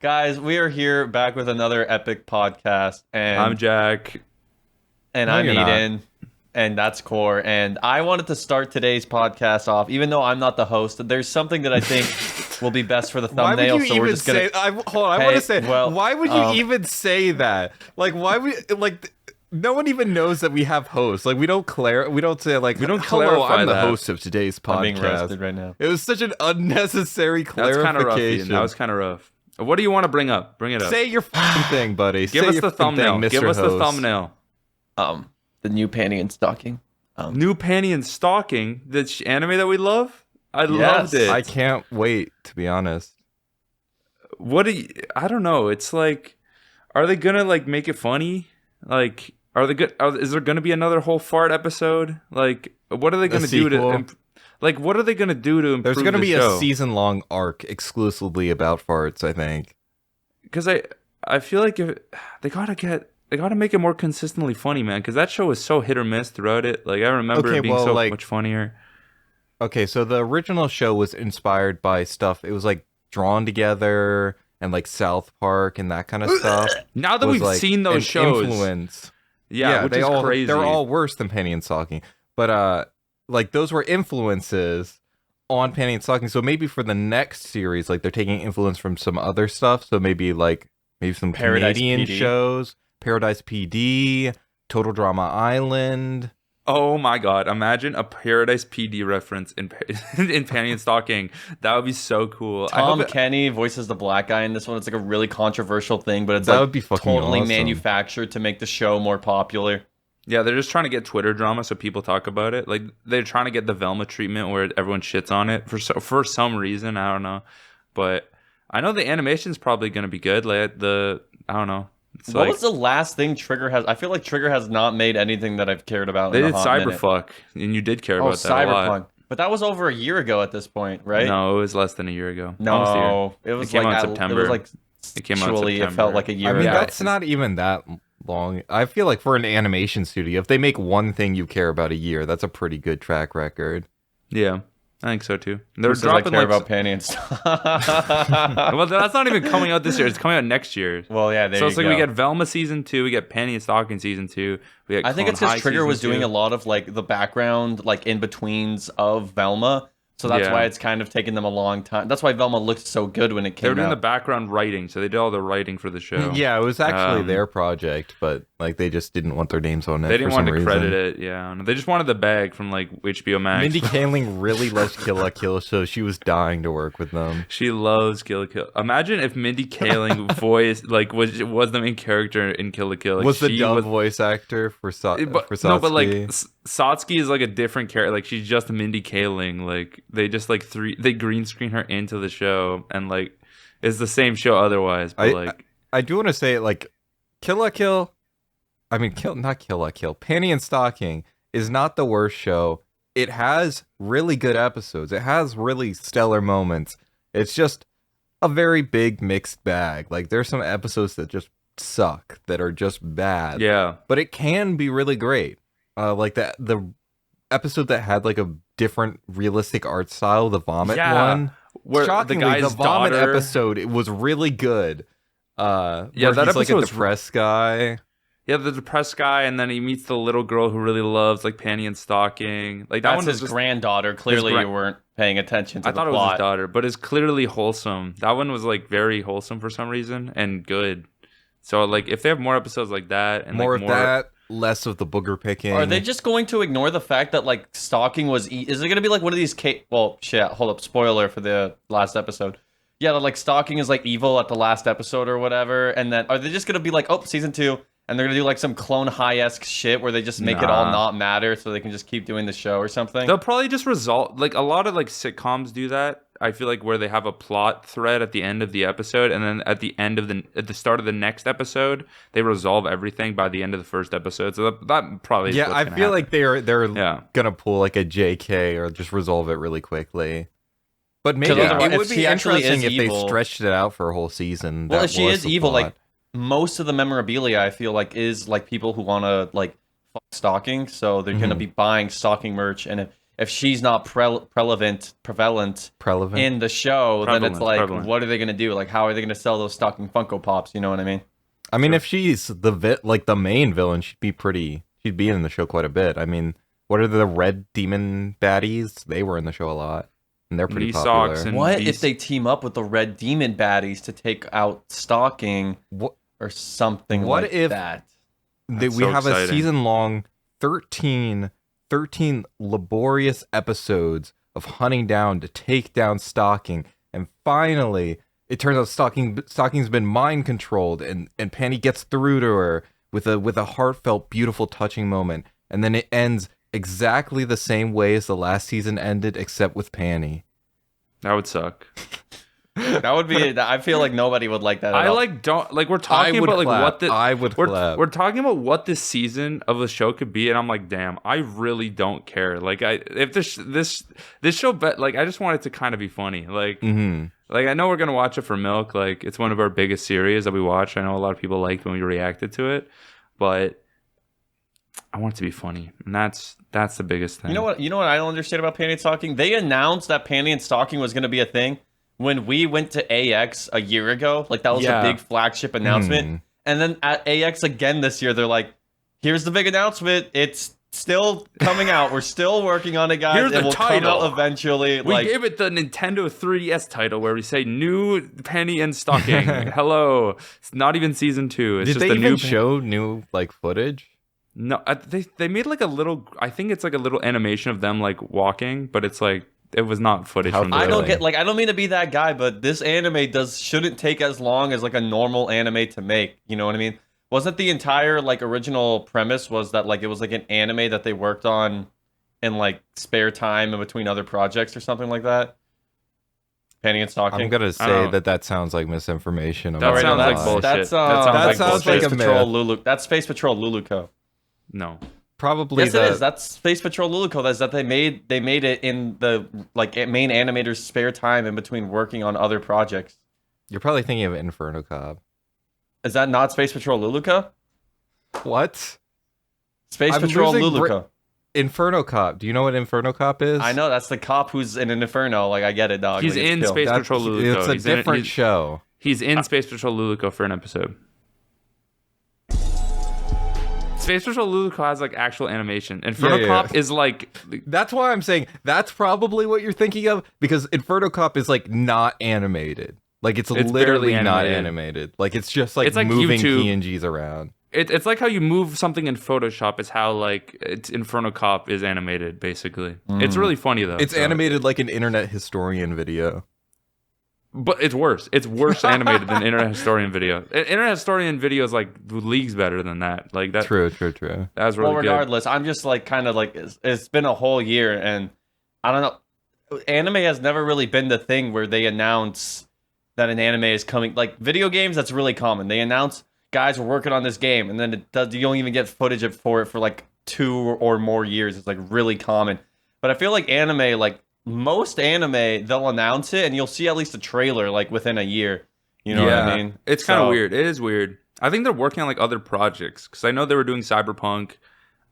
Guys, we are here back with another epic podcast, I'm Jack. and No, I'm you're not. Eden, and that's Core. And I wanted to start today's podcast off, even though I'm not the host. There's something that I think will be best for the Why would thumbnail, you so we're even just gonna. say? Hold on, I Hey, want to say. well, Why would you even say that? Like, why would like? No one even knows that we have hosts. Like, we don't say like We don't Hello, clarify I'm the that. host of today's I'm being podcast. roasted right now. It was such an unnecessary That's clarification. kind of rough, Ian. That was kind of rough. What do you want to bring up? Bring it up. Say your fucking thing, buddy. Give Say us your the fucking thumbnail. thing, Mr. Give us the Host. thumbnail. The new panty and stocking. New Panty and Stalking, the anime that we love. I loved it. I can't wait, to be honest. What do you? I don't know. It's like, are they gonna like make it funny? Like, are they good? Is there gonna be another whole fart episode? Like, what are they gonna do sequel? to? Like, what are they gonna do to improve? There's gonna the be show? a season-long arc exclusively about farts, I think. Because I feel like if they gotta make it more consistently funny, man. Because that show was so hit or miss throughout it. Like I remember Okay, it being well, so like- much funnier. Okay, so the original show was inspired by stuff. It was like drawn together and like South Park and that kind of stuff. Now that was, we've like, seen those an shows, influence. yeah, which they is all crazy. they're all worse than Panty and Stocking. But like those were influences on Panty and Stocking. So maybe for the next series, like they're taking influence from some other stuff. So maybe some Paradise Canadian PD. shows, Paradise PD, Total Drama Island. Oh my god! Imagine a Paradise PD reference in in Panty and Stocking. That would be so cool. I Tom hope it- Kenny voices the black guy in this one. It's like a really controversial thing, but it's That like would be fucking totally awesome. manufactured to make the show more popular. yeah, they're just trying to get Twitter drama so people talk about it. Like they're trying to get the Velma treatment where everyone shits on it for some reason. I don't know, but I know the animation's probably gonna be good. Like I don't know. It's What like, was the last thing Trigger has? I feel like Trigger has not made anything that I've cared about. they in a did hot minute. Cyberfuck, and you did care Oh, about that a lot. Cyberpunk. But that was over a year ago at this point, right? No, it was less than a year ago. Almost a year. No, it was came like out in It September. was like It came out in actually, it September. felt like a year I mean, ago. that's not even that long. I feel like for an animation studio, if they make one thing you care about a year, that's a pretty good track record. Yeah, I think so too. They're Who says I dropping care like about Panty and stuff. well, that's not even coming out this year. It's coming out next year. Well, yeah, there So you it's like go. we get Velma season 2, we get Penny and Stocking season 2, we get I think Clone it's because High Trigger was season doing 2. a lot of like the background, like in betweens of Velma. So that's Yeah. why it's kind of taken them a long time. That's why Velma looked so good when it They were came doing the out. background writing, so they did all the writing for the show. Yeah, it was actually Um, their project, but like they just didn't want their names on it. They didn't for want some to reason. credit it. Yeah, they just wanted the bag from like HBO Max. Mindy Kaling really loves Kill la Kill, so she was dying to work with them. She loves Kill la Kill. Imagine if Mindy Kaling voice like was the main character in Kill la Kill. Like, Was the she dub was- voice actor for Satsuki? no, but like Satsuki is like a different character. Like she's just Mindy Kaling. Like they just like they green screen her into the show, and like it's the same show otherwise. But like I do want to say like Kill la Kill. I mean, not Kill la Kill. Panty and Stocking is not the worst show. It has really good episodes. It has really stellar moments. It's just a very big mixed bag. Like there's some episodes that just suck, that are just bad. yeah, But it can be really great. Like the episode that had like a different realistic art style, the vomit Yeah, one. where Shockingly, the guy's vomit daughter, episode, it was really good. Yeah, where that he's like episode a was- depressed guy. Yeah, the depressed guy, and then he meets the little girl who really loves like Panty and Stocking. Like that That's one his was just, granddaughter. Clearly, gran- you weren't paying attention to I the thought it was plot. his daughter, but it's clearly wholesome. That one was like very wholesome for some reason and good. So like if they have more episodes like that and More like of that, less of the booger picking. Are they just going to ignore the fact that like stalking was? Is it going to be like one of these? Well, shit. Hold up. Spoiler for the last episode. Yeah, that like stalking is like evil at the last episode or whatever. And then are they just going to be like, oh, season 2, and they're going to do like some Clone High-esque shit where they just make it all Nah. not matter so they can just keep doing the show or something? They'll probably just resolve like a lot of like sitcoms do that. I feel like where they have a plot thread at the end of the episode, and then at the end of at the start of the next episode, they resolve everything by the end of the first episode. So that probably is Yeah, what's I gonna feel happen. like they're Yeah. gonna pull like a JK or just resolve it really quickly. But maybe Because it otherwise- would if be she actually interesting is if they evil- stretched it out for a whole season. Well, That if she was is the evil, plot. like most of the memorabilia, I feel like is like people who want to like fuck stalking, so they're gonna be buying stalking merch, and if she's not prevalent in the show, then it's like, what are they gonna do? Like, how are they gonna sell those stocking Funko Pops? You know what I mean? I mean, if she's the main villain, she'd be in the show quite a bit. I mean, what are the red demon baddies? They were in the show a lot, and they're pretty popular. What if they team up with the red demon baddies to take out stalking or something like that? We have a season-long 13 laborious episodes of hunting down to take down stalking, and finally it turns out stalking's been mind controlled, and Panty gets through to her with a heartfelt, beautiful, touching moment, and then it ends exactly the same way as the last season ended, except with Panty. That would suck. That would be. I feel like nobody would like that. We're talking about like what the I would clap. We're talking about what this season of the show could be, and I'm like, damn, I really don't care. Like, if this show, like, I just want it to kind of be funny. Like, like I know we're gonna watch it for Milk. Like, it's one of our biggest series that we watch. I know a lot of people liked when we reacted to it, but I want it to be funny, and that's the biggest thing. You know what I don't understand about Panty and Stalking? They announced that Panty and Stalking was gonna be a thing when we went to AX a year ago. Like, that was a big flagship announcement. And then at AX again this year, they're like, here's the big announcement. It's still coming out. We're still working on it, guys. Here's the title. Come out eventually. We gave it the Nintendo 3DS title where we say new Penny and Stocking. Hello. It's not even season 2. It's Did just they the even new show new like footage? No, they made like a little. I think it's like a little animation of them like walking, but it's like it was not footage. From I don't get, like, I don't mean to be that guy, but this anime shouldn't take as long as like a normal anime to make. You know what I mean? Wasn't the entire like original premise was that like it was like an anime that they worked on in like spare time in between other projects or something like that? Panty and Stalking. I'm gonna say that sounds like misinformation. That sounds like bullshit. That sounds like a myth. That's Space Patrol Luluco. No. Probably. Yes, it is. That's Space Patrol Luluco. That's that they made it in the like main animator's spare time in between working on other projects. You're probably thinking of Inferno Cop. Is that not Space Patrol Luluco? What? Space Patrol Luluco. Inferno Cop. Do you know what Inferno Cop is? I know, that's the cop who's in an inferno. Like, I get it, dog. He's like, in Space Patrol Luluco. It's a different show. He's in Space Patrol Luluco for an episode. Space Patrol Luluco has like actual animation. Inferno Cop is like. That's why I'm saying that's probably what you're thinking of, because Inferno Cop is like not animated. Like it's literally not animated. Like it's just like, moving PNGs around. It's like how you move something in Photoshop. It's how like Inferno Cop is animated, basically. It's really funny though. It's animated like an internet historian video. But it's worse. It's worse animated than Internet Historian video. Internet Historian video is like leagues better than that. Like that. True. That was really good. Regardless, I'm just like kind of like it's been a whole year, and I don't know. Anime has never really been the thing where they announce that an anime is coming. Like video games, that's really common. They announce guys are working on this game, and then you don't even get footage for it for like 2 or more years. It's like really common. But I feel like anime, like most anime, they'll announce it and you'll see at least a trailer like within a year. You know what I mean? It's kind of weird. It is weird. I think they're working on like other projects because I know they were doing Cyberpunk.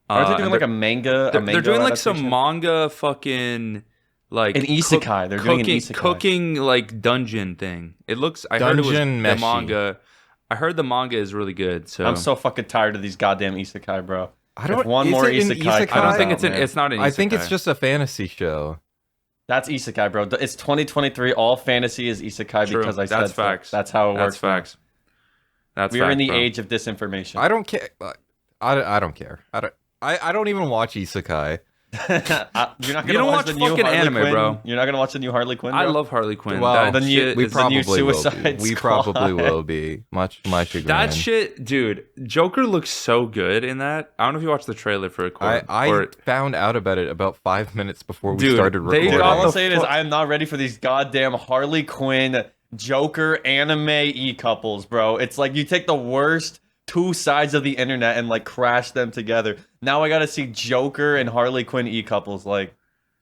Are they doing like a manga? They're doing like some manga fucking like an isekai. They're doing an isekai. Cooking like dungeon thing. It looks. I heard it was the manga. I heard the manga is really good. So I'm so fucking tired of these goddamn isekai, bro. I don't. One more isekai. I don't think it's not an isekai. I think it's just a fantasy show. That's isekai, bro. It's 2023. All fantasy is isekai. True. Because I said that's facts. That's how it works. That's facts. We are in the age of disinformation. I don't care. I don't care. I don't even watch isekai. You're not gonna watch the new Harley anime, Quinn? bro. You're not gonna watch the new Harley Quinn, bro? I love Harley Quinn. Well, we probably will be. We probably will be. Much my chagrin. That shit, dude. Joker looks so good in that. I don't know if you watched the trailer for it. I found out about it about 5 minutes before we started recording. All I'm saying is I am not ready for these goddamn Harley Quinn Joker anime e-couples, bro. It's like you take the worst 2 sides of the internet and like crash them together. Now I gotta see Joker and Harley Quinn e-couples. Like,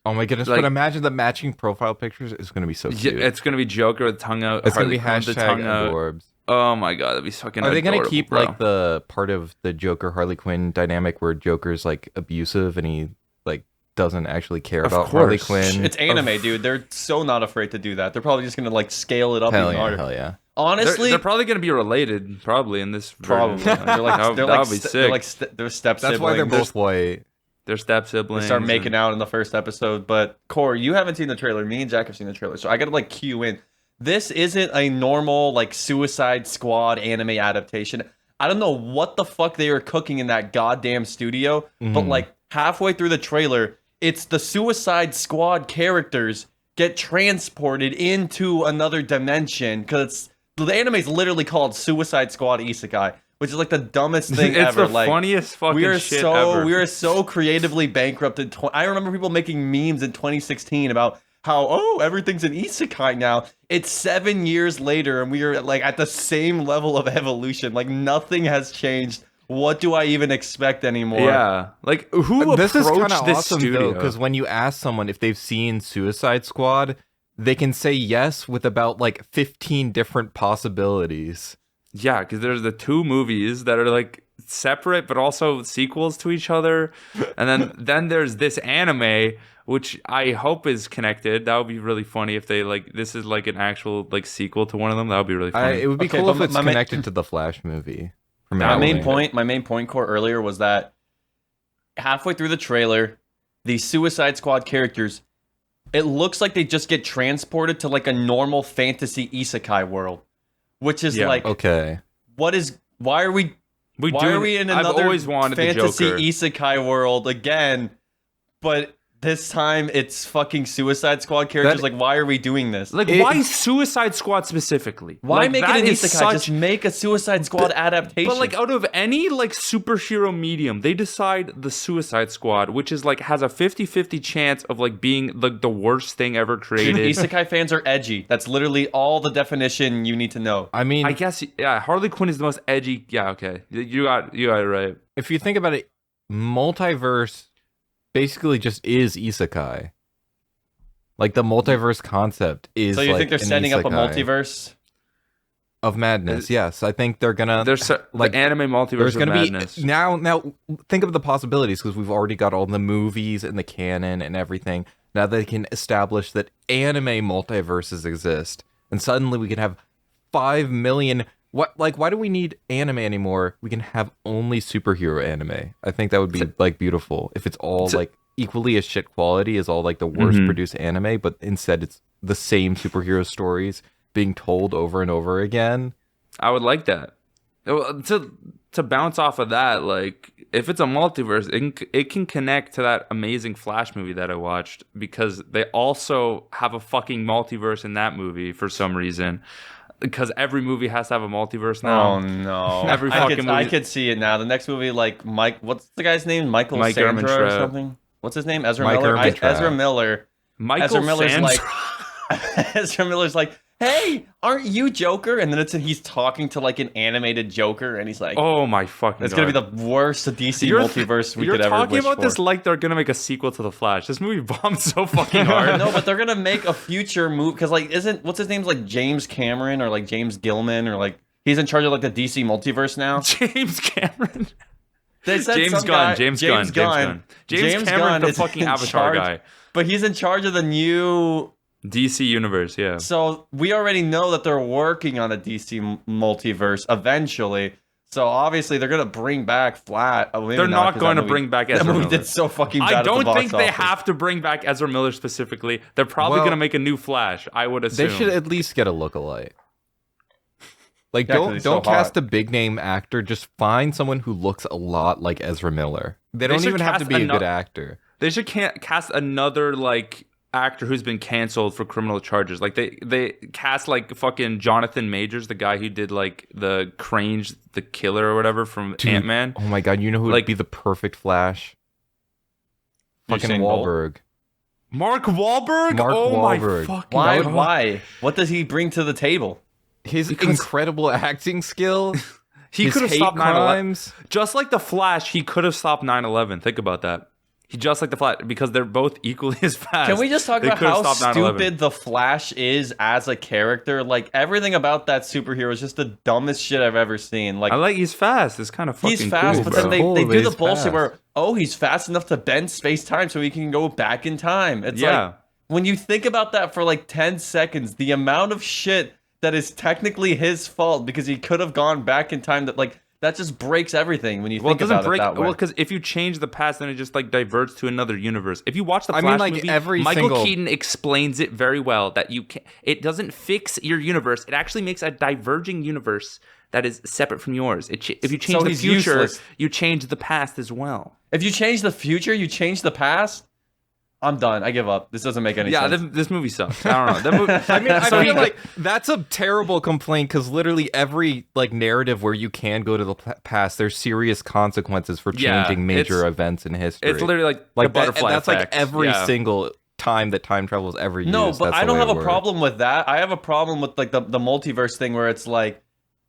oh my goodness! Like, but imagine the matching profile pictures is gonna be so cute. It's gonna be Joker with tongue out. It's Harley gonna be hashtag adorbs. Oh my god, that'd be fucking. Are they gonna keep bro. like the part of the Joker Harley Quinn dynamic where Joker's like abusive and he like doesn't actually care Of about Harley course. Quinn. It's anime, dude. They're so not afraid to do that. They're probably just gonna like scale it up Hell even yeah, harder. hell yeah. Honestly, They're probably gonna be related, probably in this. probably. Version. They're like That they're would like be they're sick. like they're step That's siblings. why they're both white. They're step siblings. They start making out in the first episode. But Core, you haven't seen the trailer. Me and Jack have seen the trailer, so I gotta like cue in. This isn't a normal like Suicide Squad anime adaptation. I don't know what the fuck they were cooking in that goddamn studio, but like halfway through the trailer, it's the Suicide Squad characters get transported into another dimension because the anime is literally called Suicide Squad Isekai, which is like the dumbest thing It's ever. the Like funniest fucking we are shit so ever. we are so creatively bankrupted. I remember people making memes in 2016 about how everything's an isekai now. It's 7 years later and we are like at the same level of evolution. Like nothing has changed. What do I even expect anymore? Yeah, like who This is kind approached of this awesome studio? because when you ask someone if they've seen Suicide Squad, they can say yes with about like 15 different possibilities. Yeah, because there's the two movies that are like separate but also sequels to each other, and then there's this anime which I hope is connected. That would be really funny if they like this is like an actual like sequel to one of them. That would be really funny. It would be Okay, cool but if it's my main- connected to the Flash movie. from My now main on. point core earlier was that halfway through the trailer, the Suicide Squad characters, it looks like they just get transported to like a normal fantasy isekai world, which is Yeah. like, Okay. why are we in I've another always wanted the fantasy Joker. isekai world again? But this time it's fucking Suicide Squad characters. That- Like, why are we doing this? Like, why Suicide Squad specifically? Why Like, make it that an is isekai? Just make a Suicide Squad adaptation. But like out of any like superhero medium, they decide the Suicide Squad, which is like has a 50-50 chance of like being like the worst thing ever Dude, created. isekai fans are edgy. That's literally all the definition you need to know. I mean, I guess yeah, Harley Quinn is the most edgy. Yeah, okay. You got it right. if you think about it, multiverse basically just is isekai. Like the multiverse concept is. So you like think they're an setting up a isekai multiverse? of madness? Yes, I think they're gonna. There's like, like anime multiverse There's of gonna madness. be now. Think of the possibilities because we've already got all the movies and the canon and everything. Now they can establish that anime multiverses exist, and suddenly we can have 5 million. What like why do we need anime anymore? We can have only superhero anime. I think that would be like beautiful if it's all like equally as shit quality as all like the worst produced anime, but instead it's the same superhero stories being told over and over again. I would like that. To bounce off of that, like if it's a multiverse, it can connect to that amazing Flash movie that I watched because they also have a fucking multiverse in that movie for some reason. Because every movie has to have a multiverse now. Oh no! Every fucking I movie- could see it now. The next movie, like Mike, what's the guy's name? Michael Mike Sandra or Ehrmantraut. something? What's his name? Ezra Mike Miller. Ehrmantraut. Ezra Miller. Michael Ezra Miller's Sandra. like, Ezra Miller's like, hey, aren't you Joker? And then he's talking to like an animated Joker, and he's like, Oh my fucking it's god. gonna be the worst DC You're- multiverse we You're could ever talking wish about for. this like they're gonna make a sequel to The Flash. This movie bombed so fucking hard. No, but they're gonna make a future movie because like what's his name's like James Cameron or like James Gilman or like he's in charge of like the DC multiverse now. James Cameron. They said James some Gunn. guy- James Gunn. James Cameron, Gunn the is fucking in Avatar charge, guy. but he's in charge of the new. DC Universe, yeah. So we already know that they're working on a DC multiverse eventually. So obviously they're gonna bring back Flat. They're not going to bring back Ezra That movie Miller. did so fucking bad I at the don't box think they office. have to bring back Ezra Miller specifically. They're probably Well, going to make a new Flash, I would assume. They should at least get a lookalike. Like, Yeah, 'cause he's don't so cast hot. a big name actor. Just find someone who looks a lot like Ezra Miller. They don't should even have to cast be a good ano- actor. They should cast another like actor who's been canceled for criminal charges. Like they cast like fucking Jonathan Majors, the guy who did like the Crange the Killer or whatever from Dude, Ant-Man. Oh my god, you know who would Like- be the perfect Flash? Fucking Usain Bolt? Wahlberg. Mark Wahlberg? Mark oh my Wahlberg. fucking Why? god. Why? What does he bring to the table? His Because- incredible acting skill. He his could have hate stopped 9/11. crimes. Just like the Flash, he could have stopped 9/11. Think about that. just like the Flash, because they're both equally as fast. Can we just talk They about could've how stopped 9/11. stupid the Flash is as a character? Like, everything about that superhero is just the dumbest shit I've ever seen. Like, I like he's fast. It's kind of fucking he's fast, cool, but bro. then they Cool, do but the he's bullshit fast. where, oh, he's fast enough to bend space-time so he can go back in time. It's like, when you think about that for like 10 seconds, the amount of shit that is technically his fault because he could have gone back in time, that just breaks everything when you think about it that way. Well, because if you change the past, then it just like diverts to another universe. If you watch the I Flash mean, like, movie, every Michael single- Keaton explains it very well that it doesn't fix your universe. It actually makes a diverging universe that is separate from yours. If you change So the he's future, useless. you change the past as well. If you change the future, you change the past. I'm done. I give up. This doesn't make any Yeah, sense. this movie sucks. I don't know. That movie, I mean, I so feel he- like that's a terrible complaint because literally every like narrative where you can go to the past, there's serious consequences for Yeah, changing major it's- events in history. it's literally like the like that, butterfly and that's effect. like every Yeah. single time that time travel is ever used. No, but that's I the don't way have it a works. problem with that. I have a problem with like the multiverse thing where it's like,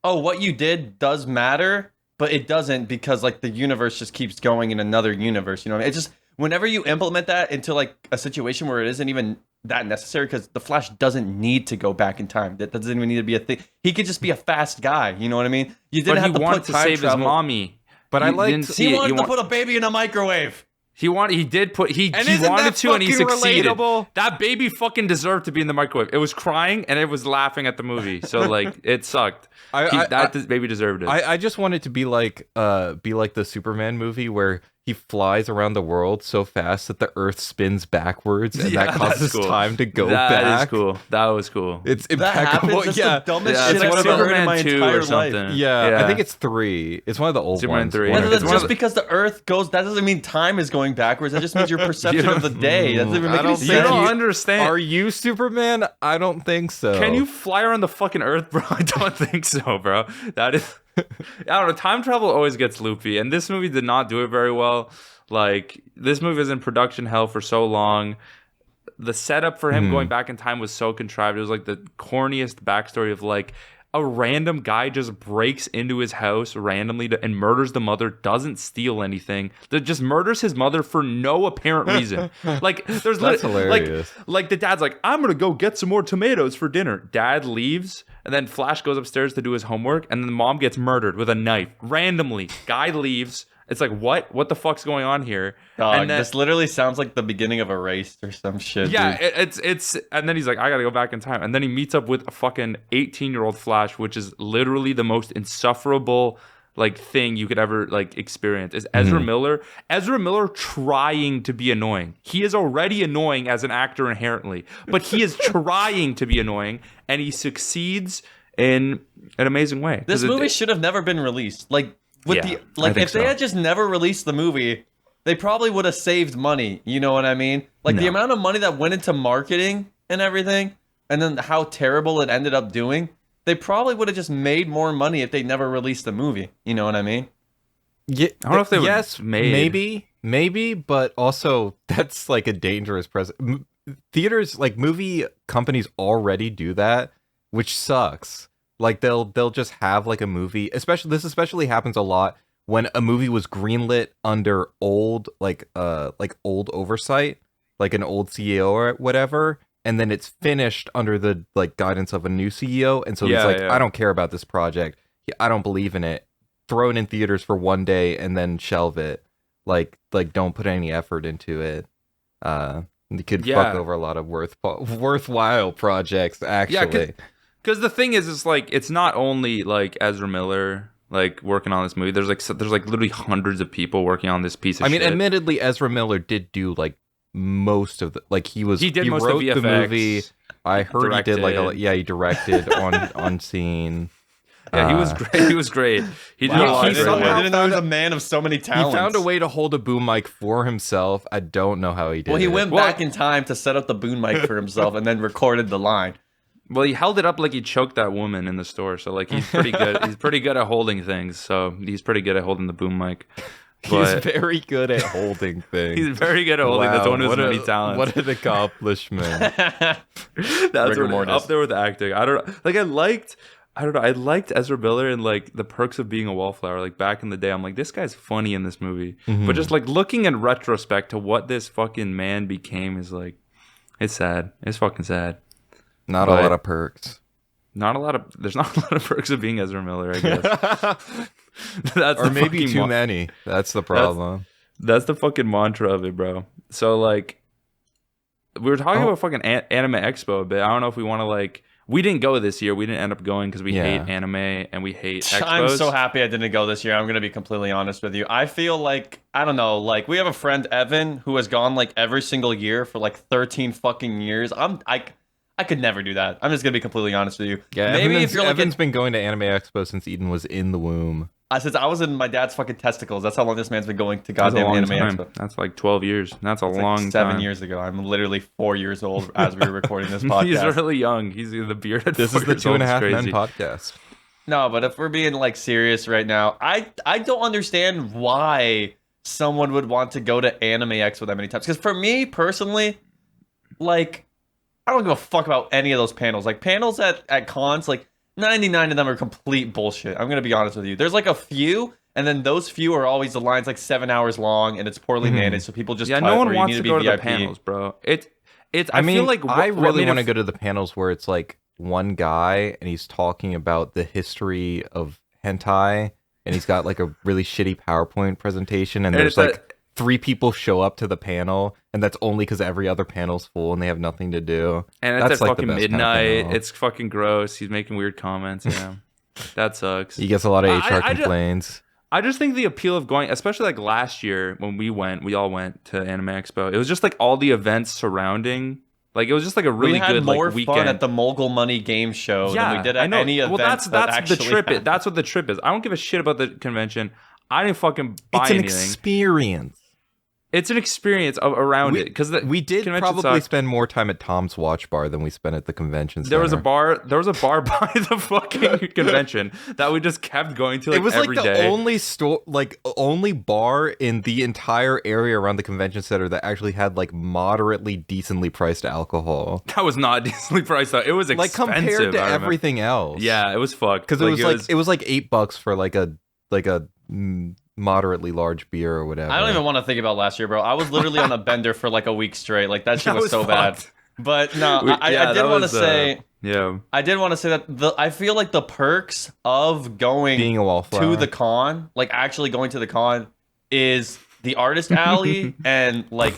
oh, what you did does matter, but it doesn't because like the universe just keeps going in another universe. You know what I mean? It's just whenever you implement that into like a situation where it isn't even that necessary, because the Flash doesn't need to go back in time. That doesn't even need to be a thing. He could just be a fast guy. You know what I mean? You didn't But have he to wanted put to time save travel. his mommy. But I You liked- didn't see He it. wanted You to want- put a baby in a microwave. He wanted he And isn't wanted that to and he fucking succeeded. relatable? That baby fucking deserved to be in the microwave. It was crying and it was laughing at the movie. So like it sucked. That baby deserved it. I just want it to be like the Superman movie where he flies around the world so fast that the Earth spins backwards and Yeah, that causes that's cool. time to go That back. is cool. That was cool. It's That impeccable. happens. That's Yeah. the dumbest Yeah, shit it's I've like ever heard in Superman my 2 entire or something. life. Yeah, I think it's 3. It's one of the old Superman ones. 3. One Yeah, of that's the- just because the Earth goes. That doesn't mean time is going backwards. That just means your perception of the day. That doesn't even make I any don't sense. You think don't you- understand. Are you Superman? I don't think so. Can you fly around the fucking Earth, bro? I don't think so, bro. That is, I don't know. Time travel always gets loopy, and this movie did not do it very well. Like this movie was in production hell for so long. The setup for him going back in time was so contrived. It was like the corniest backstory of like a random guy just breaks into his house randomly and murders the mother, doesn't steal anything, that just murders his mother for no apparent reason. Like there's That's like hilarious. like the dad's like, I'm gonna go get some more tomatoes for dinner. Dad leaves, and then Flash goes upstairs to do his homework, and then the mom gets murdered with a knife randomly. Guy leaves. It's like, what the fuck's going on here? Dog, and then, this literally sounds like the beginning of a race or some shit. yeah, dude. it's and then he's like, I gotta go back in time, and then he meets up with a fucking 18-year-old Flash, which is literally the most insufferable like thing you could ever like experience. Is Ezra Miller? Ezra Miller trying to be annoying. He is already annoying as an actor inherently, but he is trying to be annoying, and he succeeds in an amazing way. This 'Cause it- movie should have never been released. Like with Yeah, the like I think if they so. had just never released the movie, they probably would have saved money. You know what I mean? Like the No. amount of money that went into marketing and everything, and then how terrible it ended up doing. They probably would have just made more money if they never released the movie. You know what I mean? Yeah, I don't know if they were yes, made. maybe, but also that's like a dangerous precedent. Theaters, like movie companies, already do that, which sucks. Like they'll just have like a movie. Especially happens a lot when a movie was greenlit under old old oversight, like an old CEO or whatever, and then it's finished under the like guidance of a new CEO, and so Yeah, it's like, yeah. I don't care about this project. I don't believe in it. Throw it in theaters for one day and then shelve it. Like don't put any effort into it. You could fuck Yeah. over a lot of worthwhile projects, actually. Because the thing is, it's like it's not only like Ezra Miller like working on this movie. There's like literally hundreds of people working on this piece of I mean, shit. admittedly, Ezra Miller did do like most of the He did most of wrote the the VFX, movie. I heard he did directed. he directed on scene. Yeah, he was great. He was great. He did a Wow, lot I of didn't, great know, somehow I work. didn't know he was a man of so many He talents. found a way to hold a boom mic for himself. I don't know how he did. Well, he it. went back in time to set up the boom mic for himself and then recorded the line. Well, he held it up like he choked that woman in the store. So like he's pretty good. He's pretty good at holding things. So he's pretty good at holding the boom mic. He's But very good at holding things. he's very good at holding. That's one of his many talents. What an accomplishment. That's Rigor what, mortis. up there with acting. I don't know. Like I liked I don't know. I liked Ezra Miller in like The Perks of Being a Wallflower. Like back in the day, I'm like, this guy's funny in this movie. But just like looking in retrospect to what this fucking man became is like, it's sad. It's fucking sad. Not a lot of perks. There's not a lot of perks of being Ezra Miller, I guess. That's or maybe too many. That's the problem. That's the fucking mantra of it, bro. So like, we were talking about fucking Anime Expo a bit. I don't know if we want to like. We didn't go this year. We didn't end up going because we hate anime and we hate expos. I'm so happy I didn't go this year. I'm going to be completely honest with you. I feel like, I don't know, like we have a friend, Evan, who has gone like every single year for like 13 fucking years. I could never do that. I'm just going to be completely honest with you. Yeah, maybe if you're like Evan's been going to Anime Expo since Eden was in the womb. Since I was in my dad's fucking testicles. That's how long this man's been going to goddamn Anime Expo. That's like 12 years. That's a long time. 7 years ago. I'm literally 4 years old as we were recording this podcast. He's really young. He's the bearded. This is the 2.5 Men podcast. No, but if we're being like serious right now, I don't understand why someone would want to go to Anime Expo that many times. Because for me personally, like, I don't give a fuck about any of those panels. Like panels at cons, like 99 of them are complete bullshit. I'm gonna be honest with you. There's like a few, and then those few are always the lines like 7 hours long, and it's poorly managed, so people just no one wants to go to the panels, bro. I feel like I really want to go to the panels where it's like one guy and he's talking about the history of hentai, and he's got like a really shitty PowerPoint presentation, and there's like 3 people show up to the panel, and that's only because every other panel's full and they have nothing to do. And it's at fucking midnight. Kind of it's fucking gross. He's making weird comments. Yeah, that sucks. He gets a lot of HR complaints. I just think the appeal of going, especially like last year when we all went to Anime Expo. It was just like all the events surrounding. Like it was just like a really good like weekend. We had more fun at the Mogul Money Game Show than we did at any event. Well, that's the trip. That's what the trip is. I don't give a shit about the convention. I didn't fucking buy anything. It's an experience. It's an experience around it because we did probably spend more time at Tom's Watch Bar than we spent at the convention center. There was a bar by the fucking convention that we just kept going to. Like, it was every like the day. only store, like only bar in the entire area around the convention center that actually had like moderately decently priced alcohol. That was not decently priced though. It was expensive like compared to everything else. Yeah, it was fucked because it was like $8 for like a moderately large beer or whatever. I don't even want to think about last year, bro. I was literally on a bender for like a week straight. Like that shit was so bad. But no, I did want to say. Yeah. I did want to say that I feel like the perks of being a wallflower to the con, like actually going to the con, is the artist alley and like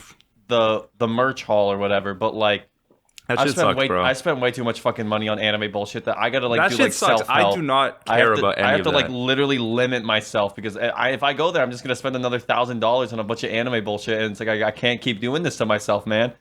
the merch hall or whatever. But like, I spent way too much fucking money on anime bullshit that I gotta like that do shit like sucks. self-help. I do not care about any of that. I have to like literally limit myself because if I go there, I'm just gonna spend another $1,000 on a bunch of anime bullshit, and it's like I can't keep doing this to myself, man.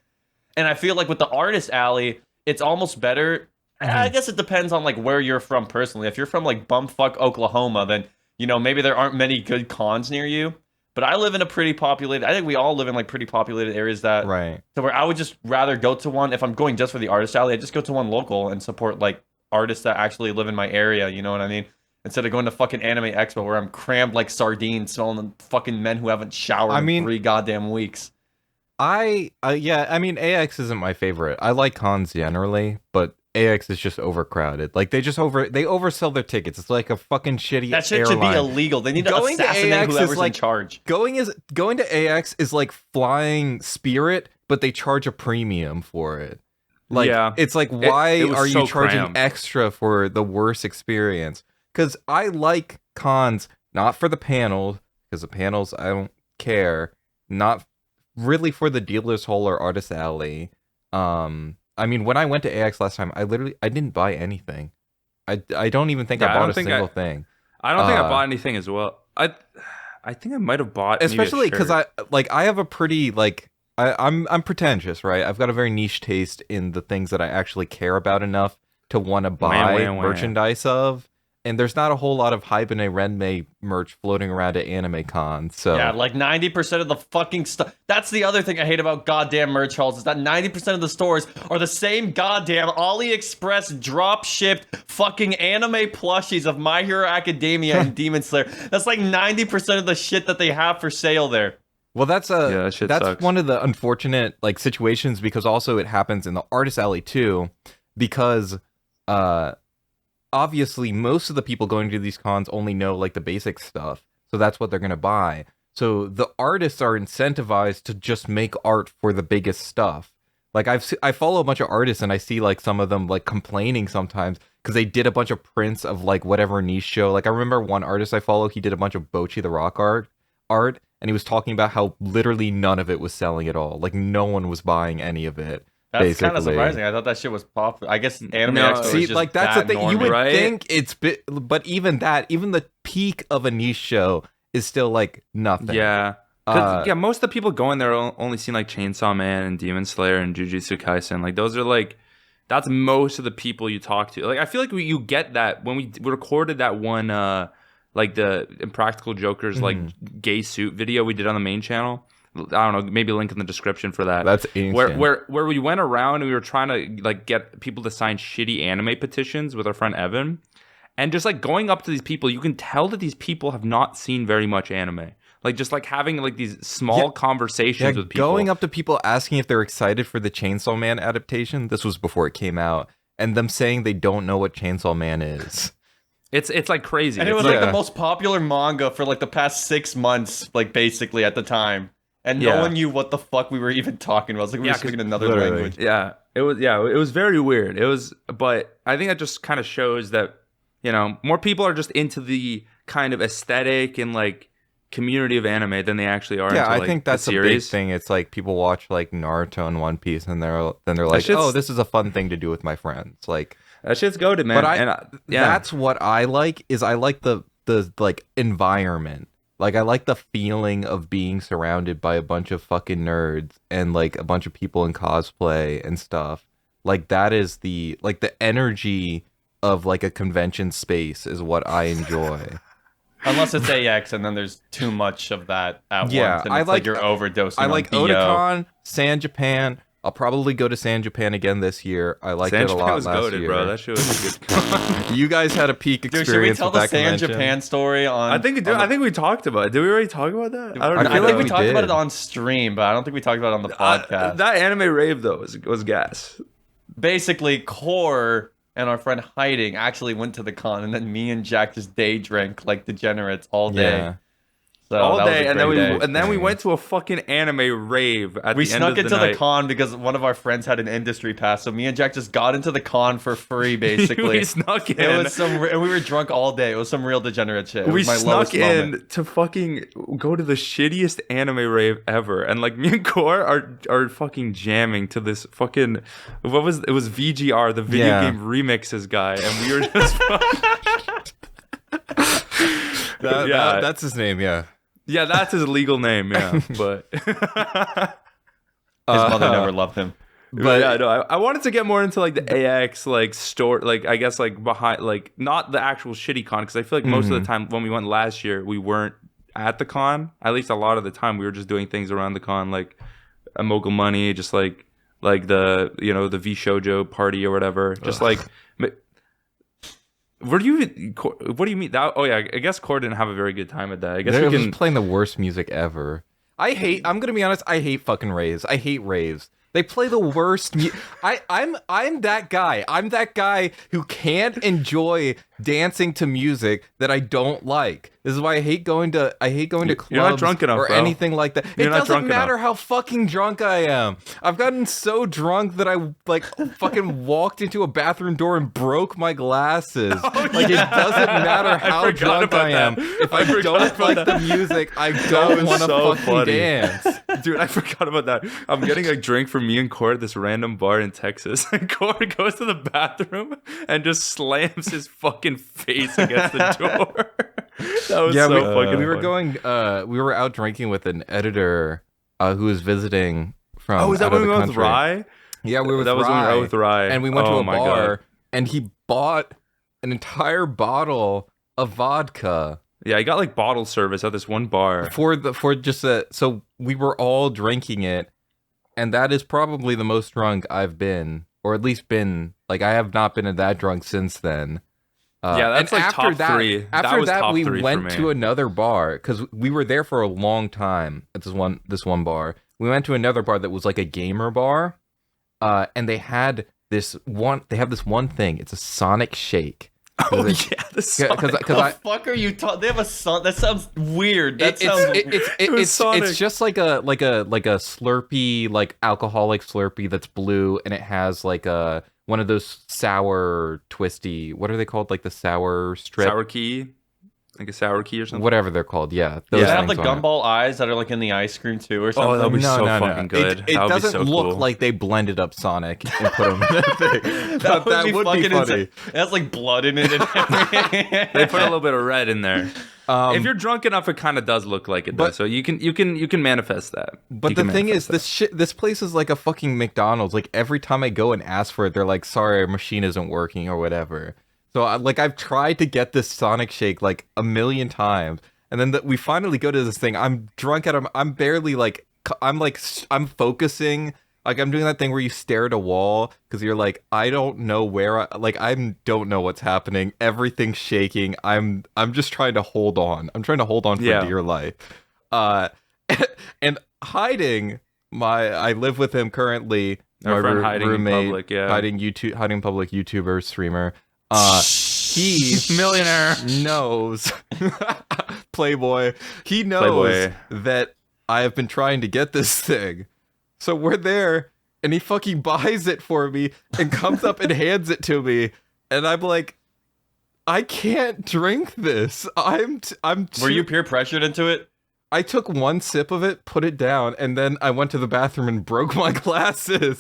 And I feel like with the artist alley, it's almost better. I guess it depends on like where you're from personally. If you're from like bumfuck Oklahoma, then maybe there aren't many good cons near you. But I live in a pretty populated. I think we all live in like pretty populated areas that. Right. So where I would just rather go to one if I'm going just for the artist alley. I just go to one local and support like artists that actually live in my area. You know what I mean? Instead of going to fucking Anime Expo where I'm crammed like sardines, smelling fucking men who haven't showered in 3 goddamn weeks. I mean AX isn't my favorite. I like cons generally, but AX is just overcrowded. Like they oversell their tickets. It's like a fucking shitty That shit airline. should be illegal. They need to assassinate whoever's in charge. Going to AX is like flying Spirit, but they charge a premium for it. Like it's like why are you charging extra for the worst experience? Because I like cons not for the panels, because the panels I don't care. Not really for the dealer's hall or artist alley. I mean, when I went to AX last time, I didn't buy anything. I don't even think I bought a single thing. I don't think I bought anything as well. I think I might have bought, especially because I have a pretty like I'm pretentious, right? I've got a very niche taste in the things that I actually care about enough to want to buy merchandise of. And there's not a whole lot of Hibine Renmei merch floating around at Anime Con, so... Yeah, like 90% of the fucking stuff... That's the other thing I hate about goddamn merch halls, is that 90% of the stores are the same goddamn AliExpress drop-shipped fucking anime plushies of My Hero Academia and Demon Slayer. That's like 90% of the shit that they have for sale there. Well, that's one of the unfortunate like situations, because also it happens in the artist alley too, because obviously most of the people going to these cons only know like the basic stuff, so that's what they're gonna buy. So the artists are incentivized to just make art for the biggest stuff. Like I follow a bunch of artists and I see like some of them like complaining sometimes because they did a bunch of prints of like whatever niche show. Like I remember one artist I follow, he did a bunch of Bocchi the Rock art, and he was talking about how literally none of it was selling at all. Like no one was buying any of it. That's kind of surprising. I thought that shit was popular. I guess Anime Expo is just like that's the thing. normie, You would right? think it's but even the peak of a niche show is still like nothing. Yeah. Yeah, most of the people going there only seen like Chainsaw Man and Demon Slayer and Jujutsu Kaisen. Like those are like, that's most of the people you talk to. Like I feel like you get that when we recorded that one, like the Impractical Jokers like gay suit video we did on the main channel. I don't know, maybe a link in the description for that. That's ancient. Where we went around and we were trying to like get people to sign shitty anime petitions with our friend Evan, and just like going up to these people, you can tell that these people have not seen very much anime. Like just like having like these small conversations with people. Going up to people asking if they're excited for the Chainsaw Man adaptation. This was before it came out, and them saying they don't know what Chainsaw Man is. It's like crazy. And it was like the most popular manga for like the past 6 months, like basically at the time. And no one knew what the fuck we were even talking about. It was like we were speaking another language. Yeah, it was very weird. But I think that just kind of shows that, you know, more people are just into the kind of aesthetic and like community of anime than they actually are. Yeah, into, I like, think that's the a big series. thing. It's like people watch like Naruto and One Piece, and they're like, oh, this is a fun thing to do with my friends. Like That shit's goated, man. But that's what I like. Is I like the like environment. Like I like the feeling of being surrounded by a bunch of fucking nerds and like a bunch of people in cosplay and stuff. Like that is the energy of like a convention space is what I enjoy. Unless it's AX, and then there's too much of that at once. And I it's like you're overdosing. I like on BO. Otakon, San Japan. I'll probably go to San Japan again this year. I liked it a lot was last goated, year. bro. That shit was a good. You guys had a peak Dude, experience should we tell with the that San convention. Japan story on? I think we talked about it. Did we already talk about that? I don't know. I feel I think like we we talked about did. it on stream, but I don't think we talked about it on the podcast. That anime rave though was gas. Basically, Core and our friend Hiding actually went to the con, and then me and Jack just day drank like degenerates all day. Yeah. So All that was day, a and then great day. we went to a fucking anime rave at We the end snuck of into the the night. con because one of our friends had an industry pass, so me and Jack just got into the con for free, basically. We snuck in. It was and we were drunk all day. It was some real degenerate shit. It We was my snuck lowest in moment. to fucking go to the shittiest anime rave ever, and like me and Core are fucking jamming to this fucking it was VGR, the video game remixes guy, and we were just That's his name, yeah. yeah, that's his legal name, yeah, but His mother never loved him. but yeah, no, I wanted to get more into like the AX like store, like I guess like behind like not the actual shitty con, because I feel like most of the time when we went last year we weren't at the con. At least a lot of the time we were just doing things around the con, like a Mogul Money, just like the the V Shoujo party or whatever, just like. What do you mean? That, oh yeah, I guess Core didn't have a very good time at that. I guess They're we can. just playing the worst music ever. I'm gonna be honest, I hate fucking raves. I hate raves. They play the worst I'm that guy. I'm that guy who can't enjoy dancing to music that I don't like. This is why I hate going to clubs You're not drunk enough, or bro. anything like that. You're It not doesn't drunk matter enough. how fucking drunk I am. I've gotten so drunk that I like fucking walked into a bathroom door and broke my glasses. Like it doesn't matter how forgot drunk about I am. that. If I I forgot don't about like that. the music, I don't was want to so fucking funny. dance. Dude, I forgot about that. I'm getting a drink from me and Core at this random bar in Texas. And Core goes to the bathroom and just slams his fucking face against the door. That was so fucking we were funny. going we were out drinking with an editor who was visiting from Oh, is that out when of we the went with country. Rye? Yeah, we were with That was when we Rye. were with Rye. And we went to Oh a my bar God. and he bought an entire bottle of vodka Yeah, I got like bottle service at this one bar. so we were all drinking it, and that is probably the most drunk I've been, or at least been like I have not been that drunk since then. Yeah, that's and like after top that, three. After That was that, top we three for went me. to another bar because we were there for a long time at this one bar. We went to another bar that was like a gamer bar, and they have this one thing. It's a Sonic Shake. Oh the Fuck are you talking? They have a son. That sounds weird. That sounds. It's just like a Slurpee, like alcoholic Slurpee that's blue, and it has like a one of those sour twisty. What are they called? Like the sour strip, sour key, like a sour key or something. whatever they're called. Yeah, Does those it have the things on it. gumball eyes that are like in the ice cream too, or something? Oh, that'd be so fucking good. It That would be doesn't so look cool. like they blended up Sonic and put him in that thing. That would be fucking funny. insane. It has like blood in it. And everything. They put a little bit of red in there. If you're drunk enough, it kind of does look like it does. But- So you can manifest that. But the thing is, this place is like a fucking McDonald's. Like every time I go and ask for it, they're like, "Sorry, our machine isn't working" or whatever. So I've tried to get this Sonic shake like a million times, and then we finally go to this thing. I'm drunk at I'm barely like I'm focusing. Like I'm doing that thing where you stare at a wall because you're like, I don't know where I don't know what's happening. Everything's shaking. I'm just trying to hold on. I'm trying to hold on for dear life. And hiding I live with him currly. Our friend hiding roommate, in public, yeah. hiding in public, YouTuber, streamer. He millionaire knows Playboy. He knows that I have been trying to get this thing. So we're there, and he fucking buys it for me and comes up and hands it to me, and I'm like, I can't drink this. I'm Were you peer pressured into it? I took one sip of it, put it down, and then I went to the bathroom and broke my glasses.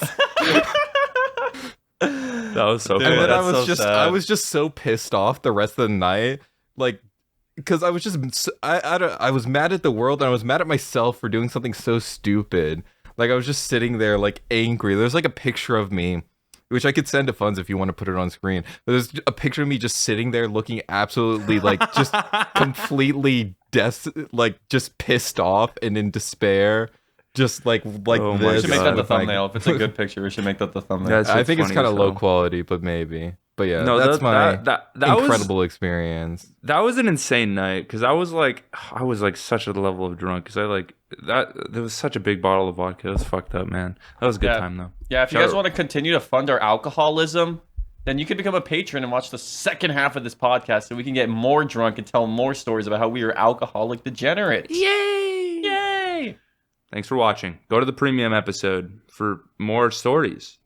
That was so Dude, funny. And then that's I was just so pissed off the rest of the night, like, because I was just I was mad at the world, and I was mad at myself for doing something so stupid. Like I was just sitting there like angry. There's like a picture of me, which I could send to Funds if you want to put it on screen. But there's a picture of me just sitting there looking absolutely like just completely just pissed off and in despair. Just like Oh my We this. should make that the with my- thumbnail. If it's a good picture, we should make that the thumbnail. That's I think it's funny kind of as low hell. quality, but maybe. But yeah, No, that's my that incredible experience. That was an insane night because I was like such a level of drunk because there was such a big bottle of vodka. It was fucked up, man. That was a good time though. Yeah, if you guys want to continue to fund our alcoholism, then you can become a patron and watch the second half of this podcast so we can get more drunk and tell more stories about how we are alcoholic degenerates. Yay! Yay! Thanks for watching. Go to the premium episode for more stories.